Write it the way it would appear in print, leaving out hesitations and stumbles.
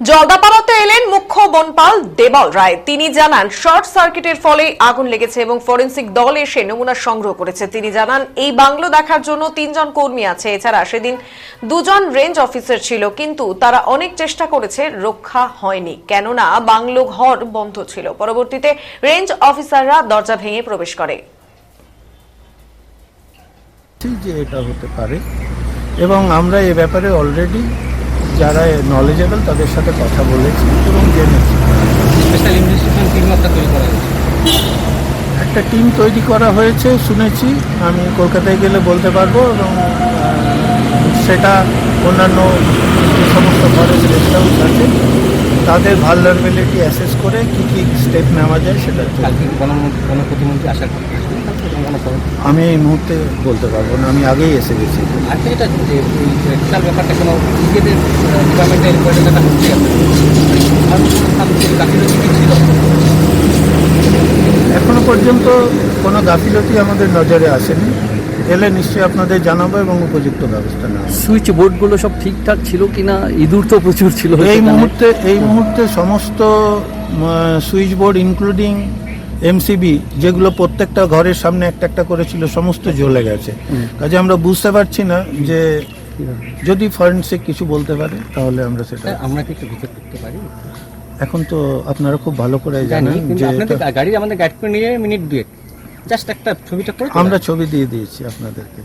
জলদাপাড়াতে এলেন মুখ্য বনপাল দেবল রায়। তিনি জানান শর্ট সার্কিটের ফলে আগুন লেগেছে এবং ফরেন্সিক দল এসে নমুনা সংগ্রহ করেছে। তিনি জানান এই বাংলো দেখার জন্য 3 জন কর্মী আছে। এছাড়া সেদিন 2 জন রেঞ্জ অফিসার ছিল, কিন্তু তারা অনেক চেষ্টা করেছে, রক্ষা হয়নি, কেননা বাংলো ঘর বন্ধ ছিল। পরবর্তীতে রেঞ্জ অফিসাররা দরজা ভেঙে প্রবেশ করে। যে এটা হতে পারে এবং আমরা এই ব্যাপারে অলরেডি যারা নলেজেবল তাদের সাথে কথা বলেছি এবং জেনেছি। স্পেশাল ইনভেস্টিগেশন টিম একটা তৈরি করা হয়েছে। একটা টিম তৈরি করা হয়েছে শুনেছি, আমি কলকাতায় গেলে বলতে পারবো, এবং সেটা অন্যান্য যে সমস্ত ফরেস্ট গেস্ট হাউস আছে তাদের ভালনারেবিলিটি অ্যাসেস করে কী কী স্টেপ নেওয়া যায় সেটা কালকে বন প্রতিমন্ত্রী আসার আমি এই মুহূর্তে বলতে পারবো না, আমি আগেই এসে গেছি। আর এটা টোটাল ব্যাপারটা কোনো নিজেদের ডিপার্টমেন্টের রিপোর্টের কথা হচ্ছে ছিল। এখনো পর্যন্ত কোনো গাফিলতি আমাদের নজরে আসেনি, এলে নিশ্চয়ই আপনাদের জানাবো এবং উপযুক্ত ব্যবস্থা নেওয়া হবে। সুইচ বোর্ডগুলো সব ঠিকঠাক ছিল কিনা? ইঁদুর তো প্রচুর ছিল এই মুহূর্তে সমস্ত সুইচ বোর্ড ইনক্লুডিং এমসিবি যেগুলো প্রত্যেকটা ঘরের সামনে একটা একটা করেছিল সমস্ত জ্বলে গেছে। কাজে আমরা বুঝতে পারছি না যে যদি ফরেনসিক কিছু বলতে পারে তাহলে আমরা সেটা আমরা কি একটু ভিতর করতে পারি? এখন তো আপনারা খুব ভালো করে জানেন যে আপনাদের গাড়ি আমাদের গাইড করে নিয়ে মিনিট 2 জাস্ট একটা ছবিটা করে আমরা ছবি দিয়ে দিয়েছি আপনাদেরকে।